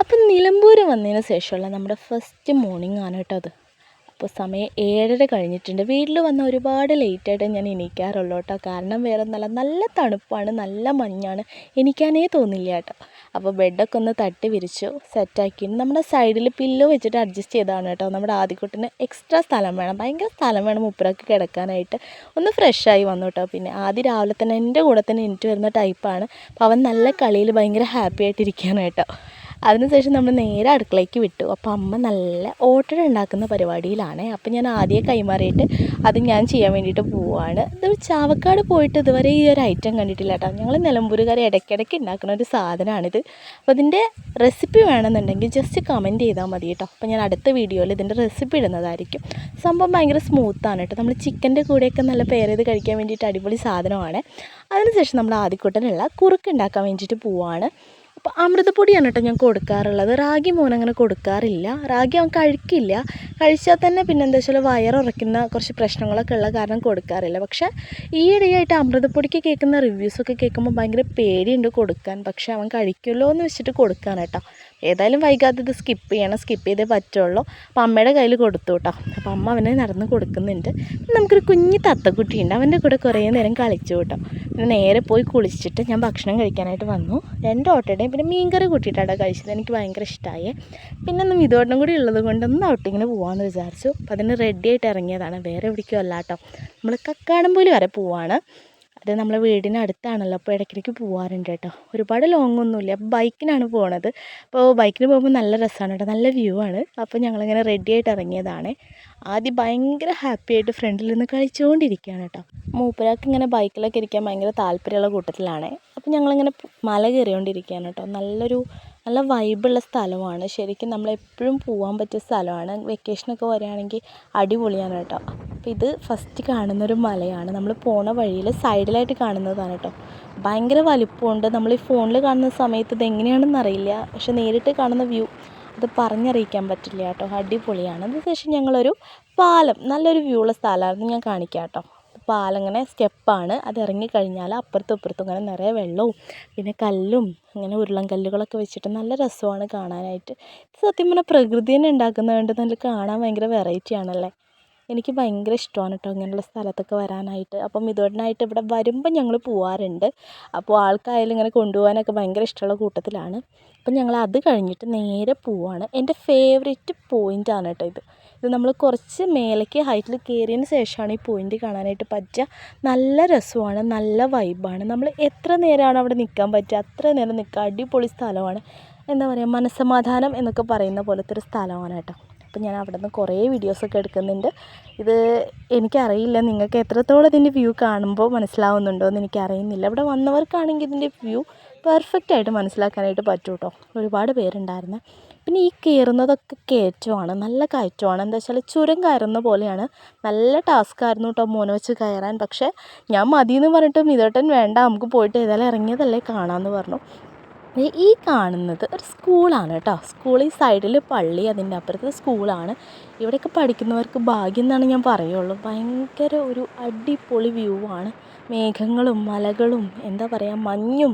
അപ്പം നിലമ്പൂർ വന്നതിന് ശേഷമുള്ള നമ്മുടെ ഫസ്റ്റ് മോർണിംഗ് ആണ് കേട്ടോ അത്. അപ്പോൾ സമയം 7:30 കഴിഞ്ഞിട്ടുണ്ട്. വീട്ടിൽ വന്ന ഒരുപാട് ലേറ്റായിട്ട് ഞാൻ എണീക്കാറുള്ളൂ കേട്ടോ. കാരണം വേറെ ഒന്നുമല്ല, നല്ല തണുപ്പാണ്, നല്ല മഞ്ഞാണ്, എണീക്കാനേ തോന്നില്ല കേട്ടോ. അപ്പോൾ ബെഡൊക്കെ ഒന്ന് തട്ടി വിരിച്ചു സെറ്റാക്കി നമ്മുടെ സൈഡിൽ പില്ലോ വെച്ചിട്ട് അഡ്ജസ്റ്റ് ചെയ്തതാണ് കേട്ടോ. നമ്മുടെ ആദ്യക്കുട്ടിന് എക്സ്ട്രാ സ്ഥലം വേണം, ഭയങ്കര സ്ഥലം വേണം മുപ്പരക്ക് കിടക്കാനായിട്ട്. ഒന്ന് ഫ്രഷായി വന്നു കേട്ടോ. പിന്നെ ആദ്യം രാവിലെ തന്നെ എൻ്റെ കൂടെ തന്നെ എണീറ്റ് വരുന്ന ടൈപ്പാണ്. അപ്പോൾ അവൻ നല്ല കളിയിൽ ഭയങ്കര ഹാപ്പി ആയിട്ടിരിക്കുകയാണ് കേട്ടോ. അതിനുശേഷം നമ്മൾ നേരെ അടുക്കളയ്ക്ക് വിട്ടു. അപ്പോൾ അമ്മ നല്ല ഓട്ടട ഉണ്ടാക്കുന്ന പരിപാടിയിലാണ്. അപ്പോൾ ഞാൻ ആദ്യം കൈമാറിയിട്ട് അത് ഞാൻ ചെയ്യാൻ വേണ്ടിയിട്ട് പോവുകയാണ്. ഇത് ചാവക്കാട് പോയിട്ട് ഇതുവരെ ഈ ഒരു ഐറ്റം കണ്ടിട്ടില്ല കേട്ടോ. ഞങ്ങൾ നിലമ്പൂരുകാർ ഇടയ്ക്കിടയ്ക്ക് ഉണ്ടാക്കുന്ന ഒരു സാധനമാണിത്. അപ്പോൾ ഇതിൻ്റെ റെസിപ്പി വേണമെന്നുണ്ടെങ്കിൽ ജസ്റ്റ് കമൻറ്റ് ചെയ്താൽ മതി കേട്ടോ. അപ്പോൾ ഞാൻ അടുത്ത വീഡിയോയിൽ ഇതിൻ്റെ റെസിപ്പി ഇടുന്നതായിരിക്കും. സംഭവം ഭയങ്കര സ്മൂത്താണ് കേട്ടോ. നമ്മൾ ചിക്കൻ്റെ കൂടെയൊക്കെ നല്ല പെയർ ചെയ്ത് കഴിക്കാൻ വേണ്ടിയിട്ട് അടിപൊളി സാധനമാണ്. അതിനുശേഷം നമ്മൾ ആദ്യക്കൂട്ടനുള്ള കുറുക്ക് ഉണ്ടാക്കാൻ വേണ്ടിയിട്ട് പോവുകയാണ്. അപ്പോൾ അമൃതപ്പൊടിയാണ് കേട്ടോ ഞാൻ കൊടുക്കാറുള്ളത്. റാഗി മോനങ്ങനെ കൊടുക്കാറില്ല. റാഗി അവൻ കഴിക്കില്ല. കഴിച്ചാൽ തന്നെ പിന്നെ എന്താ വെച്ചാൽ വയറുറയ്ക്കുന്ന കുറച്ച് പ്രശ്നങ്ങളൊക്കെ ഉള്ള കാരണം കൊടുക്കാറില്ല. പക്ഷേ ഈയിടെയായിട്ട് അമൃതപ്പൊടിക്ക് കേൾക്കുന്ന റിവ്യൂസൊക്കെ കേൾക്കുമ്പോൾ ഭയങ്കര പേടിയുണ്ട് കൊടുക്കാൻ. പക്ഷേ അവൻ കഴിക്കുമല്ലോ എന്ന് വെച്ചിട്ട് കൊടുക്കാൻ കേട്ടോ. ഏതായാലും വൈകാതെ ഇത് സ്കിപ്പ് ചെയ്തേ പറ്റുള്ളൂ. അപ്പോൾ അമ്മയുടെ കയ്യിൽ കൊടുത്തു കേട്ടോ. അപ്പോൾ അമ്മ അവനെ നടന്ന് കൊടുക്കുന്നുണ്ട്. നമുക്കൊരു കുഞ്ഞ് തത്തക്കുട്ടിയുണ്ട്, അവൻ്റെ കൂടെ കുറേ നേരം കളിച്ചു കേട്ടോ. പിന്നെ നേരെ പോയി കുളിച്ചിട്ട് ഞാൻ ഭക്ഷണം കഴിക്കാനായിട്ട് വന്നു. 2 ഓട്ടയുടെയും പിന്നെ മീൻകറി കൂട്ടിയിട്ടാണ് കഴിച്ചത്. എനിക്ക് ഭയങ്കര ഇഷ്ടമായി. പിന്നെ ഒന്ന് മിതോട്ടം കൂടി ഉള്ളത് കൊണ്ട് ഒന്ന് ഔട്ടിങ്ങിന് പോകാമെന്ന് വിചാരിച്ചു. അപ്പോൾ അതിന് റെഡിയായിട്ട് ഇറങ്ങിയതാണ്, വേറെ എവിടേക്കും അല്ല കേട്ടോ. നമ്മൾ കക്കാടംപൊയിൽ വരെ പോവാണ്. അത് നമ്മളെ വീടിനടുത്താണല്ലോ, അപ്പോൾ ഇടയ്ക്കിടയ്ക്ക് പോകാറുണ്ട് കേട്ടോ. ഒരുപാട് ലോങ് ഒന്നുമില്ല. അപ്പോൾ ബൈക്കിനാണ് പോണത്. അപ്പോൾ ബൈക്കിന് പോകുമ്പോൾ നല്ല രസമാണ് കേട്ടോ, നല്ല വ്യൂ ആണ്. അപ്പോൾ ഞങ്ങളിങ്ങനെ റെഡിയായിട്ട് ഇറങ്ങിയതാണ്. ആദ്യം ഭയങ്കര ഹാപ്പി ആയിട്ട് ഫ്രണ്ടിൽ നിന്ന് കഴിച്ചുകൊണ്ടിരിക്കുകയാണ് കേട്ടോ. മൂപ്പരാൾക്ക് ഇങ്ങനെ ബൈക്കിലൊക്കെ ഇരിക്കാൻ ഭയങ്കര താല്പര്യമുള്ള കൂട്ടത്തിലാണ്. അപ്പോൾ ഞങ്ങളിങ്ങനെ മല കയറിക്കൊണ്ടിരിക്കുകയാണ് കേട്ടോ. നല്ല വൈബുള്ള സ്ഥലമാണ്. ശരിക്കും നമ്മളെപ്പോഴും പോകാൻ പറ്റിയ സ്ഥലമാണ്. വെക്കേഷനൊക്കെ വരികയാണെങ്കിൽ അടിപൊളിയാണ് കേട്ടോ. അപ്പോൾ ഇത് ഫസ്റ്റ് കാണുന്നൊരു മലയാണ്. നമ്മൾ പോണ വഴിയിൽ സൈഡിലായിട്ട് കാണുന്നതാണ് കേട്ടോ. ഭയങ്കര വലിപ്പമുണ്ട്. നമ്മൾ ഈ ഫോണിൽ കാണുന്ന സമയത്ത് ഇതെങ്ങനെയാണെന്ന് അറിയില്ല, പക്ഷെ നേരിട്ട് കാണുന്ന വ്യൂ അത് പറഞ്ഞറിയിക്കാൻ പറ്റില്ല കേട്ടോ. അടിപൊളിയാണ്. അതിനുശേഷം ഞങ്ങളൊരു പാലം, നല്ലൊരു വ്യൂ ഉള്ള സ്ഥലമായിരുന്നു, ഞാൻ കാണിക്കാം കേട്ടോ. പാലം ഇങ്ങനെ സ്റ്റെപ്പാണ്. അത് ഇറങ്ങിക്കഴിഞ്ഞാൽ അപ്പുറത്തും ഇപ്പുറത്തും ഇങ്ങനെ നിറയെ വെള്ളവും പിന്നെ കല്ലും ഇങ്ങനെ ഉരുളൻ കല്ലുകളൊക്കെ വെച്ചിട്ട് നല്ല രസമാണ് കാണാനായിട്ട്. സത്യം പറഞ്ഞാൽ പ്രകൃതി തന്നെ ഉണ്ടാക്കുന്നതുകൊണ്ട് നല്ല കാണാൻ ഭയങ്കര വെറൈറ്റി ആണല്ലേ. എനിക്ക് ഭയങ്കര ഇഷ്ടമാണ് കേട്ടോ ഇങ്ങനെയുള്ള സ്ഥലത്തൊക്കെ വരാനായിട്ട്. അപ്പം ഇതുകൊണ്ടായിട്ട് ഇവിടെ വരുമ്പം ഞങ്ങൾ പോവാറുണ്ട്. അപ്പോൾ ആൾക്കായാലും ഇങ്ങനെ കൊണ്ടുപോകാനൊക്കെ ഭയങ്കര ഇഷ്ടമുള്ള കൂട്ടത്തിലാണ്. അപ്പം ഞങ്ങൾ അത് കഴിഞ്ഞിട്ട് നേരെ പോവാണ്. എൻ്റെ ഫേവറേറ്റ് പോയിൻ്റാണ് കേട്ടോ ഇത് നമ്മൾ കുറച്ച് മേലേക്ക് ഹൈറ്റിൽ കയറിയതിന് ശേഷമാണ് ഈ പോയിൻ്റ് കാണാനായിട്ട് പറ്റുക. നല്ല രസമാണ്, നല്ല വൈബാണ്. നമ്മൾ എത്ര നേരമാണ് അവിടെ നിൽക്കാൻ പറ്റുക അത്ര നേരം നിൽക്കുക. അടിപൊളി സ്ഥലമാണ്. എന്താ പറയുക, മനസ്സമാധാനം എന്നൊക്കെ പറയുന്ന പോലത്തെ ഒരു സ്ഥലമാണ് കേട്ടോ. അപ്പോൾ ഞാൻ അവിടെ നിന്ന് കുറേ വീഡിയോസൊക്കെ എടുക്കുന്നുണ്ട്. ഇത് എനിക്കറിയില്ല നിങ്ങൾക്ക് എത്രത്തോളം ഇതിൻ്റെ വ്യൂ കാണുമ്പോൾ മനസ്സിലാവുന്നുണ്ടോ എന്ന് എനിക്കറിയുന്നില്ല. ഇവിടെ വന്നവർക്കാണെങ്കിൽ ഇതിൻ്റെ വ്യൂ പെർഫെക്റ്റായിട്ട് മനസ്സിലാക്കാനായിട്ട് പറ്റും കേട്ടോ. ഒരുപാട് പേരുണ്ടായിരുന്നു. പിന്നെ ഈ കയറുന്നതൊക്കെ കയറ്റമാണ്, നല്ല കയറ്റമാണ്. എന്താ വെച്ചാൽ ചുരം കയറുന്ന പോലെയാണ്. നല്ല ടാസ്ക്കായിരുന്നു കേട്ടോ മോനെ വെച്ച് കയറാൻ. പക്ഷേ ഞാൻ മതിയെന്ന് പറഞ്ഞിട്ട് മിതോട്ടൻ വേണ്ട നമുക്ക് പോയിട്ട് ഏതായാലും ഇറങ്ങിയതല്ലേ കാണാമെന്ന് പറഞ്ഞു. ഈ കാണുന്നത് ഒരു സ്കൂളാണ് കേട്ടോ. സ്കൂളിൽ സൈഡിൽ പള്ളി, അതിൻ്റെ അപ്പുറത്ത് സ്കൂളാണ്. ഇവിടെയൊക്കെ പഠിക്കുന്നവർക്ക് ഭാഗ്യം എന്നാണ് ഞാൻ പറയുള്ളൂ. ഭയങ്കര ഒരു അടിപൊളി വ്യൂ ആണ്. മേഘങ്ങളും മലകളും എന്താ പറയുക മഞ്ഞും.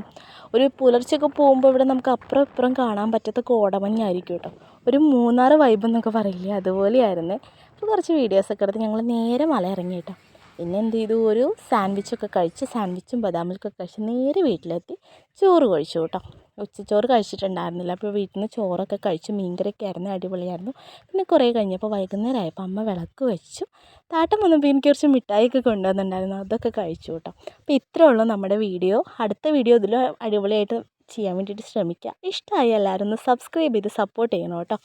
ഒരു പുലർച്ചയൊക്കെ പോകുമ്പോൾ ഇവിടെ നമുക്ക് അപ്പുറം ഇപ്പുറം കാണാൻ പറ്റാത്ത കോടമഞ്ഞായിരിക്കും കേട്ടോ. ഒരു മൂന്നാർ വൈബ് എന്നൊക്കെ പറയില്ലേ, അതുപോലെയായിരുന്നു. അപ്പോൾ കുറച്ച് വീഡിയോസൊക്കെ എടുത്ത് ഞങ്ങൾ നേരെ മല ഇറങ്ങി കേട്ടോ. പിന്നെ എന്ത് ചെയ്തു, ഒരു സാൻഡ്വിച്ചൊക്കെ കഴിച്ച്, സാൻഡ്വിച്ചും ബദാം മിൽക്കൊക്കെ കഴിച്ച് നേരെ വീട്ടിലെത്തി ചോറ് കഴിച്ചു കേട്ടോ. ഉച്ചച്ചോറ് കഴിച്ചിട്ടുണ്ടായിരുന്നില്ല. അപ്പോൾ വീട്ടിൽ നിന്ന് ചോറൊക്കെ കഴിച്ചു. മീൻകറിയൊക്കെ ആയിരുന്നു, അടിപൊളിയായിരുന്നു. പിന്നെ കുറേ കഴിഞ്ഞപ്പോൾ വൈകുന്നേരം ആയപ്പോൾ അമ്മ വിളക്ക് വെച്ചു. താട്ടം വന്നപ്പോൾ എനിക്ക് കുറച്ച് മിഠായിയൊക്കെ കൊണ്ടുവന്നിട്ടുണ്ടായിരുന്നു, അതൊക്കെ കഴിച്ചു കേട്ടോ. അപ്പോൾ ഇത്രയേ ഉള്ളൂ നമ്മുടെ വീഡിയോ. അടുത്ത വീഡിയോ ഇതിൽ അടിപൊളിയായിട്ട് ചെയ്യാൻ വേണ്ടിയിട്ട് ശ്രമിക്കുക. ഇഷ്ടമായി എല്ലാവരും ഒന്ന് സബ്സ്ക്രൈബ് ചെയ്ത് സപ്പോർട്ട് ചെയ്യണം കേട്ടോ.